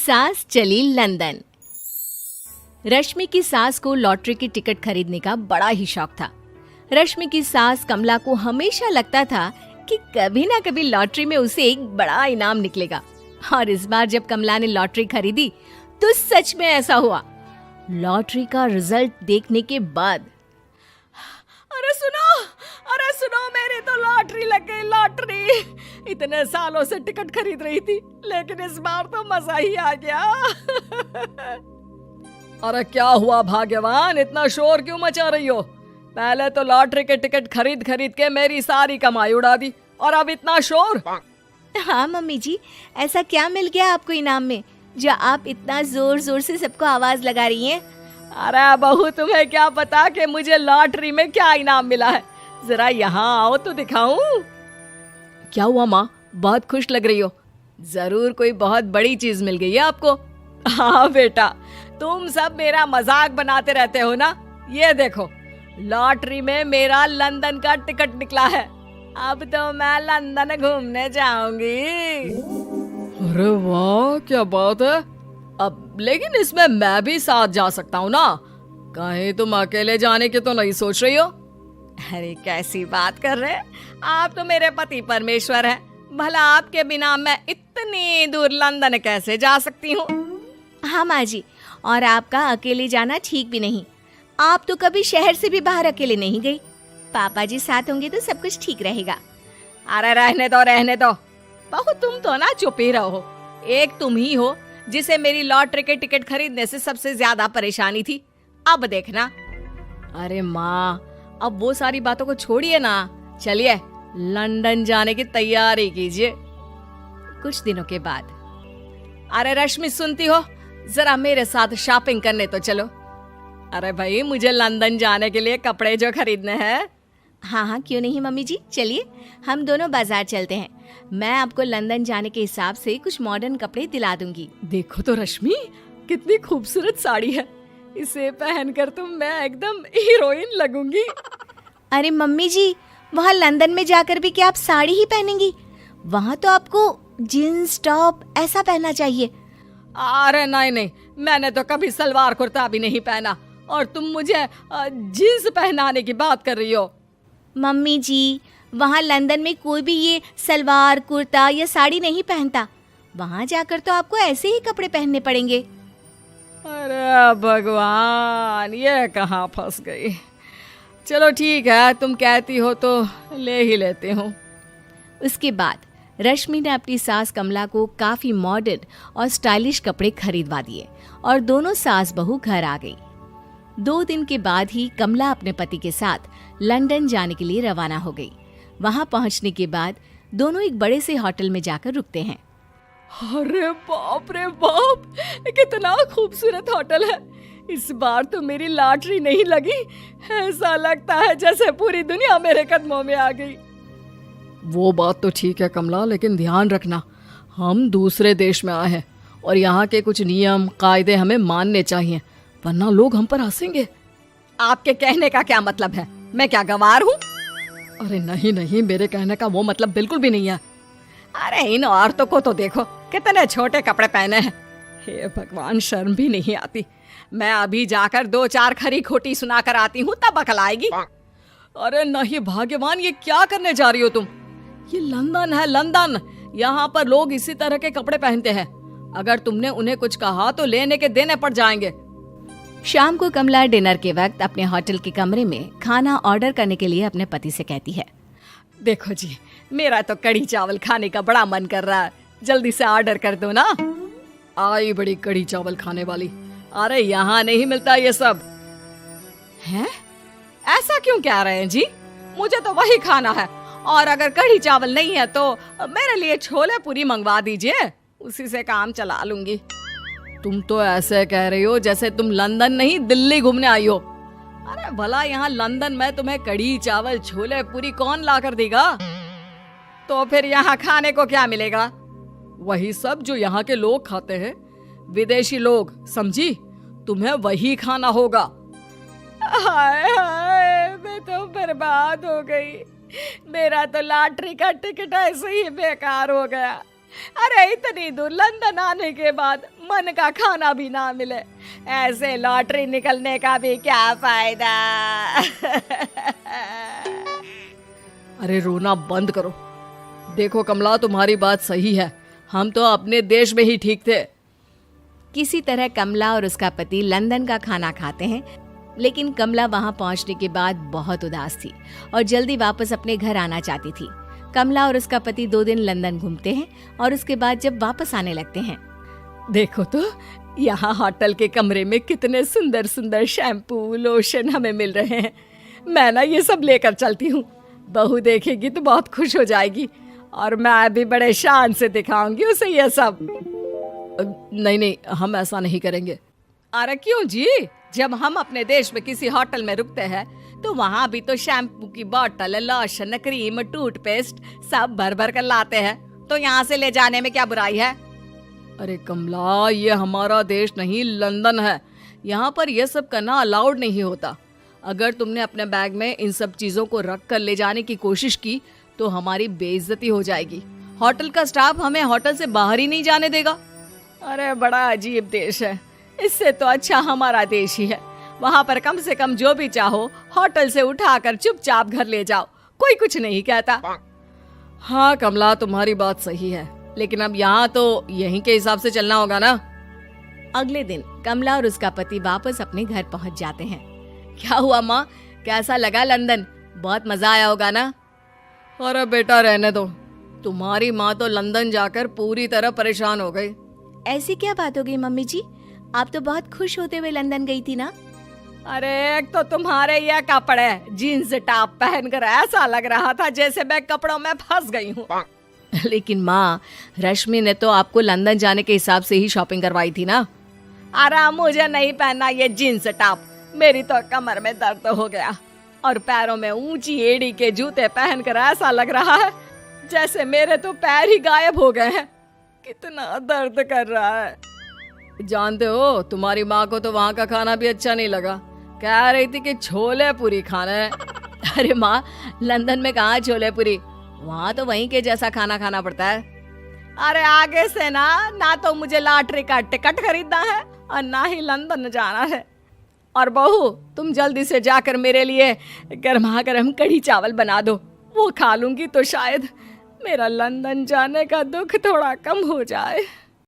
सास चली लंदन। रश्मि की सास को लॉटरी की टिकट खरीदने का बड़ा ही शौक था। रश्मि की सास कमला को हमेशा लगता था कि कभी ना कभी लॉटरी में उसे एक बड़ा इनाम निकलेगा। और इस बार जब कमला ने लॉटरी खरीदी तो सच में ऐसा हुआ। लॉटरी का रिजल्ट देखने के बाद अरे सुनो मेरी तो लॉटरी लग गई, लॉटरी। इतने सालों से टिकट खरीद रही थी लेकिन इस बार तो मजा ही आ गया। अरे क्या हुआ भाग्यवान, इतना शोर क्यों मचा रही हो? पहले तो लॉटरी के टिकट खरीद खरीद के मेरी सारी कमाई उड़ा दी और अब इतना शोर। हाँ मम्मी जी, ऐसा क्या मिल गया आपको इनाम में जो आप इतना जोर जोर से सबको आवाज लगा रही हैं? अरे बहू, तुम्हें क्या पता कि मुझे लॉटरी में क्या इनाम मिला है? जरा यहाँ आओ तो दिखाऊं। क्या हुआ माँ, बहुत खुश लग रही हो? जरूर कोई बहुत बड़ी चीज मिल गई है आपको। हाँ बेटा, तुम सब मेरा मजाक बनाते रहते हो ना। ये देखो, लॉटरी में मेरा लंदन का टिकट निकला है। अब तो मैं लंदन घूमने जाऊंगी। अरे वाह, क्या बात है। अब लेकिन इसमें मैं भी साथ जा सकता हूँ ना? कहीं तुम अकेले जाने की तो नहीं सोच रही हो? अरे कैसी बात कर रहे हैं आप, तो मेरे पति परमेश्वर हैं। भला आपके बिना मैं इतनी दूर लंदन कैसे जा सकती हूँ? हाँ माँ जी, और आपका अकेले जाना ठीक भी नहीं। आप तो कभी शहर से भी बाहर अकेले नहीं गई। पापा जी साथ होंगे तो सब कुछ ठीक रहेगा। अरे रहने दो बहू, तुम तो ना चुप ही रहो। एक तुम ही हो जिसे मेरी लॉटरी के टिकट खरीदने से सबसे ज्यादा परेशानी थी। अब देखना। अरे माँ, अब वो सारी बातों को छोड़िए ना, चलिए लंदन जाने की तैयारी कीजिए। कुछ दिनों के बाद, अरे रश्मि सुनती हो, जरा मेरे साथ शॉपिंग करने तो चलो। अरे भाई, मुझे लंदन जाने के लिए कपड़े जो खरीदने हैं। हाँ क्यों नहीं मम्मी जी, चलिए हम दोनों बाजार चलते हैं। मैं आपको लंदन जाने के हिसाब से कुछ मॉडर्न कपड़े दिला दूंगी। देखो तो रश्मि, कितनी खूबसूरत साड़ी है। इसे पहनकर तो मैं एकदम हीरोइन लगूंगी। अरे मम्मी जी, वहाँ लंदन में जाकर भी क्या आप साड़ी ही पहनेंगी? वहाँ तो आपको जीन्स टॉप ऐसा पहनना चाहिए। अरे नहीं, मैंने तो कभी सलवार कुर्ता भी नहीं पहना और तुम मुझे जीन्स पहनाने की बात कर रही हो। मम्मी जी, वहाँ लंदन में कोई भी ये सलवार कुर्ता या साड़ी नहीं पहनता। वहाँ जाकर तो आपको ऐसे ही कपड़े पहनने पड़ेंगे। अरे भगवान, ये कहाँ फंस गई। चलो ठीक है, तुम कहती हो तो ले ही लेती हूँ। उसके बाद रश्मि ने अपनी सास कमला को काफी मॉडर्न और स्टाइलिश कपड़े खरीदवा दिए और दोनों सास बहू घर आ गई। 2 दिन के बाद ही कमला अपने पति के साथ लंदन जाने के लिए रवाना हो गई। वहां पहुंचने के बाद दोनों एक बड़े से होटल में जाकर रुकते हैं। अरे बाप रे बाप, कितना खूबसूरत होटल है। इस बार तो मेरी लॉटरी नहीं लगी। ऐसा लगता है जैसे पूरी दुनिया मेरे कदमों में आ गई। वो बात तो ठीक है कमला, लेकिन ध्यान रखना, हम दूसरे देश में आए हैं और यहाँ के कुछ नियम कायदे हमें मानने चाहिए, वरना लोग हम पर हंसेंगे। आपके कहने का क्या मतलब है? मैं क्या गवार हूँ? अरे नहीं, मेरे कहने का वो मतलब बिल्कुल भी नहीं है। अरे इन औरतों को तो देखो, कितने छोटे कपड़े पहने हैं। हे भगवान, शर्म भी नहीं आती। मैं अभी जाकर 2-4 खरी खोटी सुनाकर आती हूँ, तब अकल आएगी। अरे नहीं भाग्यवान, ये क्या करने जा रही हो तुम? ये लंदन है, लंदन। यहाँ पर लोग इसी तरह के कपड़े पहनते हैं। अगर तुमने उन्हें कुछ कहा तो लेने के देने पड़ जाएंगे। शाम को कमला डिनर के वक्त अपने होटल के कमरे में खाना ऑर्डर करने के लिए अपने पति से कहती है, देखो जी, मेरा तो कढ़ी चावल खाने का बड़ा मन कर रहा है, जल्दी से ऑर्डर कर दो ना। आई बड़ी कढ़ी चावल खाने वाली। अरे यहाँ नहीं मिलता ये सब। हैं? ऐसा क्यों कह रहे हैं जी? मुझे तो वही खाना है, और अगर कढ़ी चावल नहीं है तो मेरे लिए छोले पूरी मंगवा दीजिए, उसी से काम चला लूंगी। तुम तो ऐसे कह रही हो जैसे तुम लंदन नहीं दिल्ली घूमने आई हो। अरे भला यहाँ लंदन में तुम्हें कढ़ी चावल छोले पूरी कौन ला कर देगा? तो फिर यहाँ खाने को क्या मिलेगा? वही सब जो यहाँ के लोग खाते हैं, विदेशी लोग, समझी? तुम्हें वही खाना होगा। हाय हाय, मैं तो बर्बाद हो गई। मेरा तो लॉटरी का टिकट ऐसे ही बेकार हो गया। अरे इतनी दूर लंदन आने के बाद मन का खाना भी ना मिले, ऐसे लॉटरी निकलने का भी क्या फायदा। अरे रोना बंद करो। देखो कमला, तुम्हारी बात सही है, हम तो अपने देश में ही ठीक थे। किसी तरह कमला और उसका पति लंदन का खाना खाते हैं, लेकिन कमला वहां पहुंचने के बाद बहुत उदास थी और जल्दी वापस अपने घर आना चाहती थी। कमला और उसका पति 2 दिन लंदन घूमते हैं और उसके बाद जब वापस आने लगते हैं, देखो तो यहाँ होटल के कमरे में कितने सुंदर सुंदर शैम्पू लोशन हमें मिल रहे हैं। मैं ना ये सब लेकर चलती हूँ, बहू देखेगी तो बहुत खुश हो जाएगी और मैं भी बड़े शान से दिखाऊंगी उसे ये सब। नहीं नहीं, हम ऐसा नहीं करेंगे। अरे क्यों जी, जब हम अपने देश में किसी होटल में रुकते हैं तो वहाँ भी तो शैम्पू की बोतल, लोशन, क्रीम, टूथपेस्ट सब भर भर कर लाते हैं, तो यहाँ से ले जाने में क्या बुराई है। अरे कमला, ये हमारा देश नहीं लंदन है, यहाँ पर यह सब करना अलाउड नहीं होता। अगर तुमने अपने बैग में इन सब चीजों को रख कर ले जाने की कोशिश की तो हमारी बेइज्जती हो जाएगी। होटल का स्टाफ हमें होटल से बाहर ही नहीं जाने देगा। अरे बड़ा अजीब देश है, इससे तो अच्छा हमारा देश ही है। वहाँ पर कम से कम जो भी चाहो होटल से उठाकर चुपचाप घर ले जाओ, कोई कुछ नहीं कहता। हाँ कमला, तुम्हारी बात सही है, लेकिन अब यहाँ तो यहीं के हिसाब से चलना होगा ना। अगले दिन कमला और उसका पति वापस अपने घर पहुंच जाते हैं। क्या हुआ माँ, कैसा लगा लंदन? बहुत मजा आया होगा ना? अरे बेटा रहने दो, तुम्हारी माँ तो लंदन जाकर पूरी तरह परेशान हो गई। ऐसी क्या बात हो गई मम्मी जी? आप तो बहुत खुश होते हुए लंदन गई थी ना? अरे एक तो तुम्हारे ये कपड़े, जीन्स टॉप पहनकर ऐसा लग रहा था जैसे मैं कपड़ों में फंस गई हूँ। लेकिन माँ, रश्मि ने तो आपको लंदन जाने के हिसाब से ही शॉपिंग करवाई थी ना? अरे मुझे नहीं पहनना ये जीन्स टॉप, मेरी तो कमर में दर्द हो गया और पैरों में ऊंची एड़ी के जूते पहनकर ऐसा लग रहा है जैसे मेरे तो पैर ही गायब हो गए हैं। कितना दर्द कर रहा है। जानते हो, तुम्हारी माँ को तो वहाँ का खाना भी अच्छा नहीं लगा, कह रही थी कि छोले पूरी खाना है। अरे माँ, लंदन में कहाँ छोले पूरी, वहाँ तो वहीं के जैसा खाना खाना पड़ता है। अरे आगे से ना तो मुझे लॉटरी का टिकट खरीदना है और ना ही लंदन जाना है। और बहू, तुम जल्दी से जाकर मेरे लिए गर्मा गर्म कढ़ी चावल बना दो, वो खा लूंगी तो शायद मेरा लंदन जाने का दुख थोड़ा कम हो जाए।